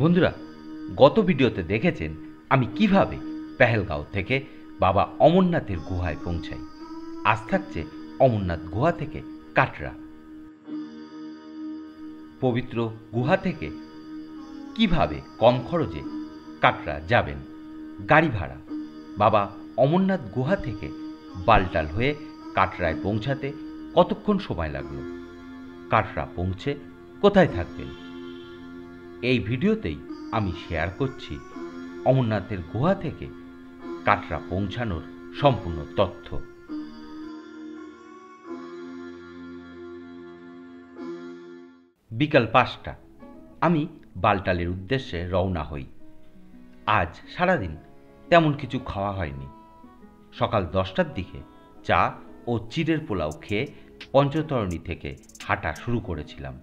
বন্ধুরা, গত ভিডিওতে দেখেছেন আমি কিভাবে পেহেলগাঁও থেকে বাবা অমরনাথের গুহায় পৌঁছাই। আজ থাকছে অমরনাথ গুহা থেকে কাটরা। পবিত্র গুহা থেকে কিভাবে কম খরচে কাটরা যাবেন, গাড়ি ভাড়া, বাবা অমরনাথ গুহা থেকে বালটাল হয়ে কাটরায় পৌঁছাতে কতক্ষণ সময় লাগলো, কাটরা পৌঁছে কোথায় থাকবেন, এই ভিডিওতেই আমি শেয়ার করছি অমরনাথের গুহা থেকে কাটরা পৌঁছানোর সম্পূর্ণ তথ্য। বিকাল 5টা আমি বালটালের উদ্দেশ্যে রওনা হই। আজ সারাদিন তেমন কিছু খাওয়া হয়নি। সকাল 10টার দিকে চা ও চিড়ের পোলাও খেয়ে পঞ্চতরণী থেকে হাঁটা শুরু করেছিলাম।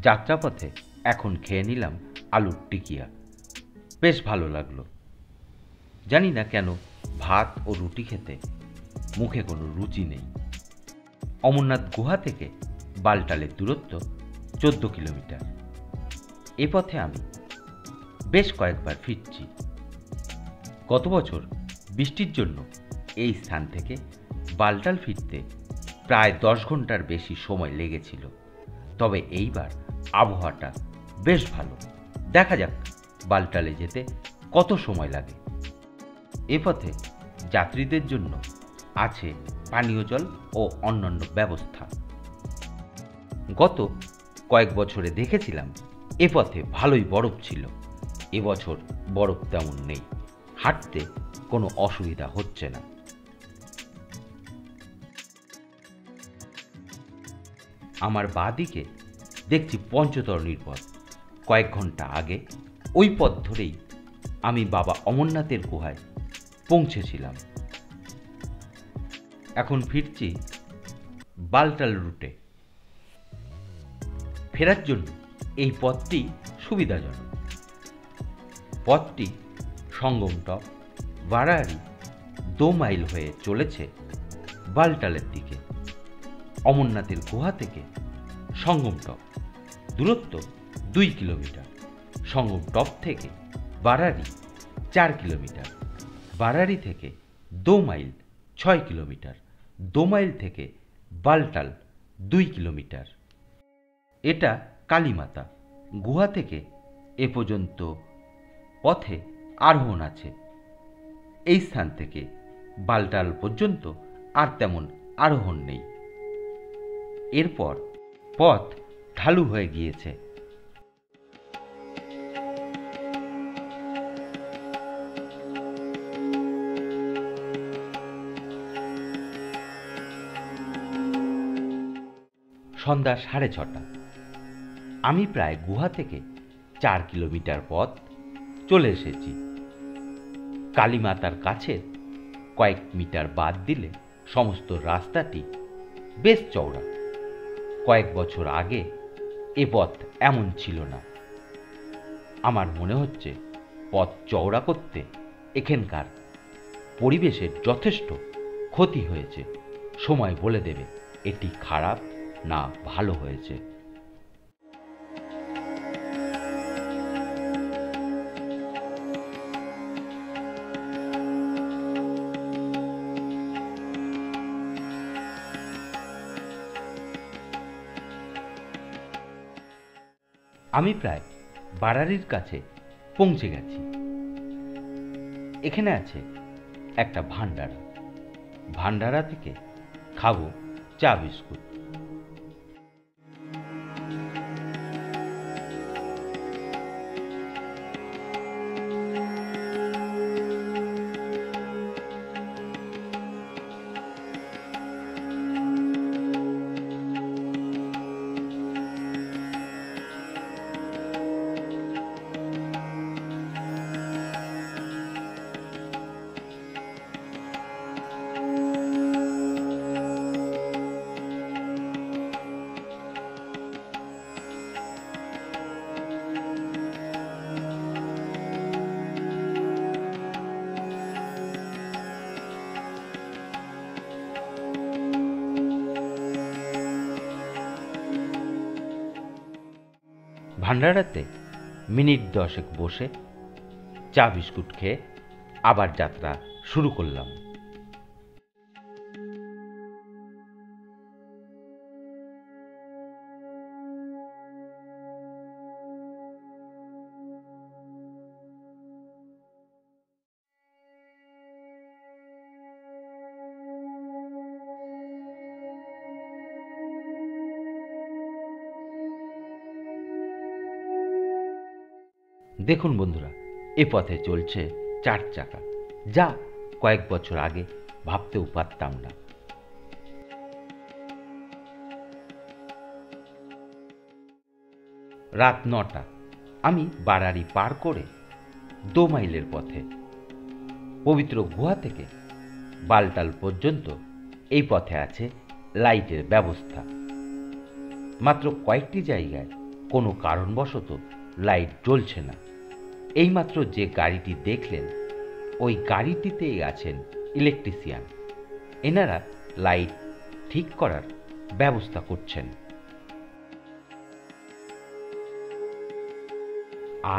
যাত্রাপথে এখন খেয়ে নিলাম আলুর টিকিয়া, বেশ ভালো লাগলো। জানি না কেন ভাত ও রুটি খেতে মুখে কোনো রুচি নেই। অমরনাথ গুহা থেকে বালটালের দূরত্ব 14 কিলোমিটার। এ পথে আমি বেশ কয়েকবার ফিরছি। গত বছর বৃষ্টির জন্য এই স্থান থেকে বালটাল ফিরতে প্রায় 10 ঘন্টার বেশি সময় লেগেছিল। তবে এইবার আবহাওয়াটা বেশ ভালো। দেখা যাক বালটালে যেতে কত সময় লাগে। এ পথে যাত্রীদের জন্য আছে পানীয় জল ও অন্যান্য ব্যবস্থা। গত কয়েক বছরে দেখেছিলাম এ পথে ভালোই বরফ ছিল। এবছর বরফ তেমন নেই, হাঁটতে কোনো অসুবিধা হচ্ছে না। আমার বাঁদিকে দেখছি পঞ্চতরণীর পথ। কয়েক ঘন্টা আগে ওই পথ ধরেই আমি বাবা অমরনাথের গুহায় পৌঁছেছিলাম। এখন ফিরছি বালটাল রুটে। ফেরার জন্য এই পথটি সুবিধাজনক। পথটি সঙ্গমটপ, বারাহারি, 2 মাইল হয়ে চলেছে বালটালের দিকে। অমরনাথের গুহা থেকে সঙ্গমটপ দূরত্ব 2 কিলোমিটার। সঙ্গমটপ থেকে বারাহারি 4 কিলোমিটার। বারাহারি থেকে 2 মাইল 6 কিলোমিটার। 2 মাইল থেকে বালটাল 2 কিলোমিটার। এটা কালীমাতা গুহা থেকে এ পর্যন্ত পথে আরোহণ আছে। এই স্থান থেকে বালটাল পর্যন্ত আর তেমন আরোহণ নেই। এরপর পথ ঢালু হয়ে গিয়েছে। সন্ধ্যা 6:30। আমি প্রায় গুহা থেকে 4 কিলোমিটার পথ চলে এসেছি। কালীমাতার কাছে কয়েক মিটার বাদ দিলে সমস্ত রাস্তাটি বেশ চওড়া। কয়েক বছর আগে এ পথ এমন ছিল না। আমার মনে হচ্ছে পথ চওড়া করতে এখানকার পরিবেশের যথেষ্ট ক্ষতি হয়েছে। সময় বলে দেবে এটি খারাপ না ভালো হয়েছে। আমি প্রায় বারাহারির কাছে পৌঁছে গেছি। এখানে আছে একটা ভান্ডারা। ভান্ডারা থেকে খাবো চা বিস্কুট। ভান্ডারাতে মিনিট 10 বসে চা বিস্কুট খেয়ে আবার যাত্রা শুরু করলাম। দেখুন বন্ধুরা, এ পথে চলছে 4 চাকা, যা কয়েক বছর আগে ভাবতেও পারতাম না। রাত 9টা, আমি বাড়ারি পার করে 2 মাইলের পথে। পবিত্র গুহা থেকে বালটাল পর্যন্ত এই পথে আছে লাইটের ব্যবস্থা। মাত্র কয়েকটি জায়গায় কোনো কারণবশত লাইট জ্বলছে না। এইমাত্র যে গাড়িটি দেখলেন, ওই গাড়িটিতেই আছেন ইলেকট্রিশিয়ান। এনারা লাইট ঠিক করার ব্যবস্থা করছেন।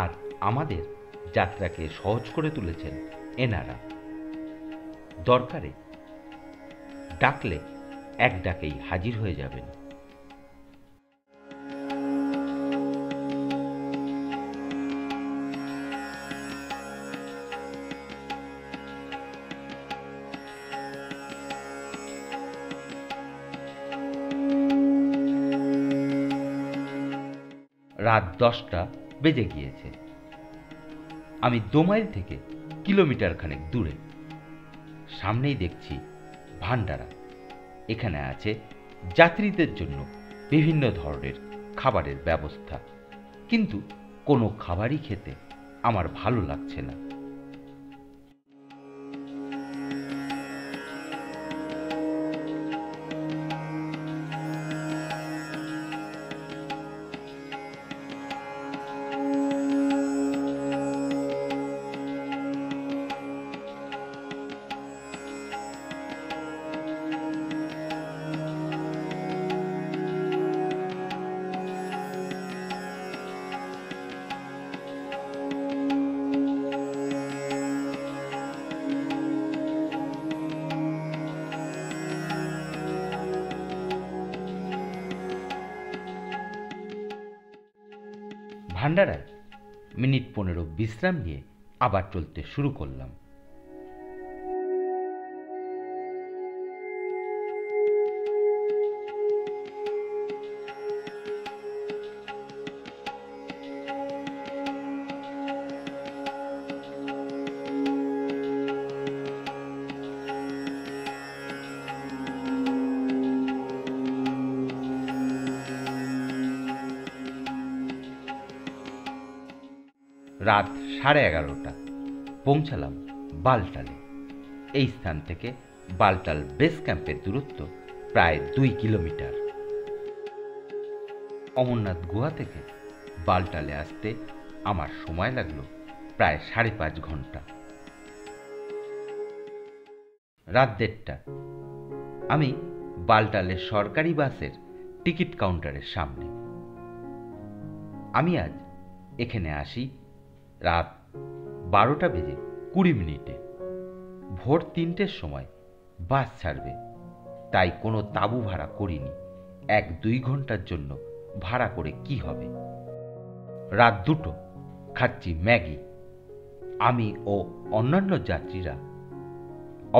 আর আমাদের যাত্রাকে সহজ করে তুলেছেন এনারা। দরকারে ডাকলে এক ডাকেই হাজির হয়ে যাবেন। রাত 10টা বেজে গিয়েছে। আমি 2 মাইল থেকে কিলোমিটার খানেক দূরে। সামনেই দেখছি ভান্ডারা। এখানে আছে যাত্রীদের জন্য বিভিন্ন ধরনের খাবারের ব্যবস্থা, কিন্তু কোনো খাবারই খেতে আমার ভালো লাগছে না। ভান্ডারায় মিনিট 15 বিশ্রাম নিয়ে আবার চলতে শুরু করলাম। রাত 11:30 পৌঁছালাম বালটালে। এই স্থান থেকে বালটাল বেস ক্যাম্পের দূরত্ব প্রায় 2 কিলোমিটার। অমরনাথ গুহা থেকে বালটালে আসতে আমার সময় লাগলো প্রায় 5.5 ঘন্টা। রাত 1:30 আমি বালটালের সরকারি বাসের টিকিট কাউন্টারের সামনে। আমি আজ এখানে আসি রাত 12:20 ভোর 3টের সময় বাস ছাড়বে, তাই কোনো তাঁবু ভাড়া করিনি। 1-2 ঘন্টার জন্য ভাড়া করে কি হবে। রাত 2টো খাচ্ছি ম্যাগি। আমি ও অন্যান্য যাত্রীরা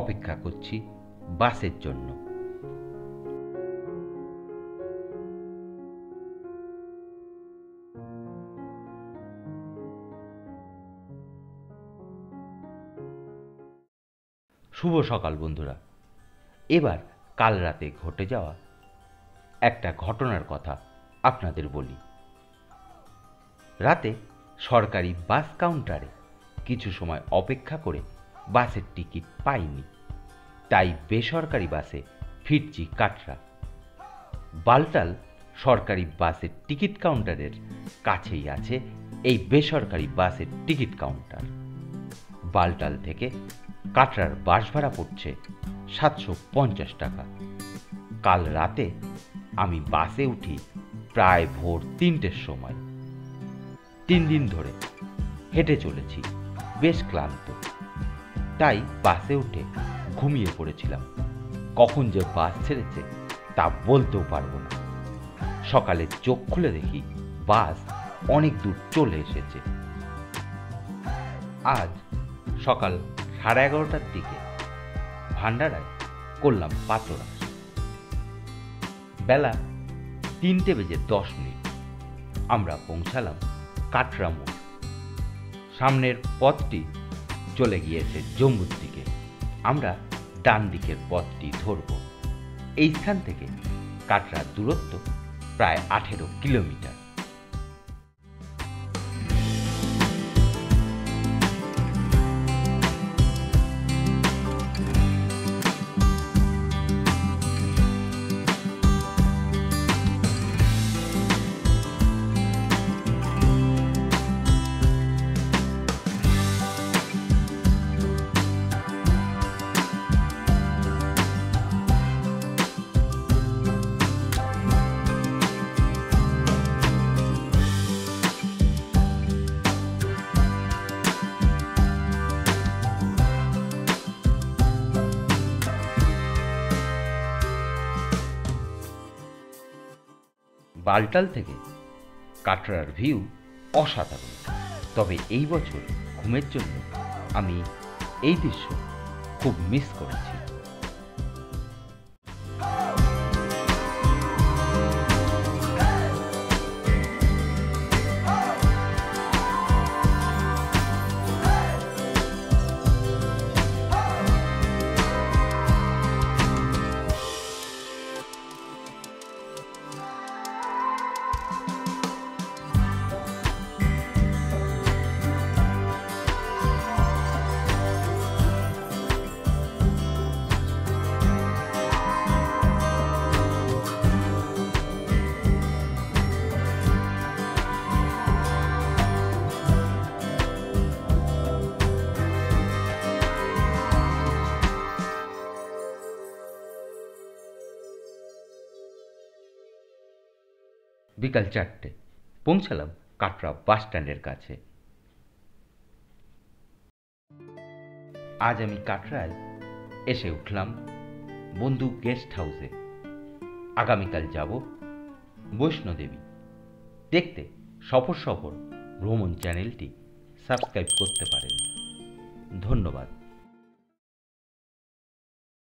অপেক্ষা করছি বাসের জন্য। শুভ সকাল বন্ধুরা। এবার কাল রাতে ঘটে যাওয়া একটা ঘটনার কথা আপনাদের বলি। রাতে সরকারি বাস কাউন্টারে কিছু সময় অপেক্ষা করে বাসের টিকিট পাইনি, তাই বেসরকারি বাসে ফিরছি কাটরা। বালটাল সরকারি বাসের টিকিট কাউন্টারের কাছেই আছে এই বেসরকারি বাসের টিকিট কাউন্টার। বালটাল থেকে কাটরার বাস ভাড়া পড়ছে 750 টাকা। কাল রাতে আমি বাসে উঠি প্রায় ভোর 3টের সময়। 3 দিন ধরে হেঁটে চলেছি, বেশ ক্লান্ত। তাই বাসে উঠে ঘুমিয়ে পড়েছিলাম। কখন যে বাস ছেড়েছে তা বলতেও পারবো না। সকালে চোখ খুলে দেখি বাস অনেক দূর চলে এসেছে। আজ সকাল 11:30টার দিকে ভান্ডারায় করলাম পাতরাস। বেলা 3:10 আমরা পৌঁছালাম কাটরা মোড়। সামনের পথটি চলে গিয়েছে জম্মুর দিকে। আমরা ডান দিকের পথটি ধরব। এই স্থান থেকে কাটরার দূরত্ব প্রায় 18 কিলোমিটার। বালটাল থেকে কাটরার ভিউ অসাধারণ। তবে এই বছর ঘুমের জন্য আমি এই দৃশ্য খুব মিস করেছি। বিকাল 4টে পৌঁছালাম কাটরা বাস স্ট্যান্ডের কাছে। আজ আমি কাটরায় এসে উঠলাম বন্ধু গেস্ট হাউসে। আগামীকাল যাব বৈষ্ণোদেবী। দেখতে সফর ভ্রমণ চ্যানেলটি সাবস্ক্রাইব করতে পারেন। ধন্যবাদ।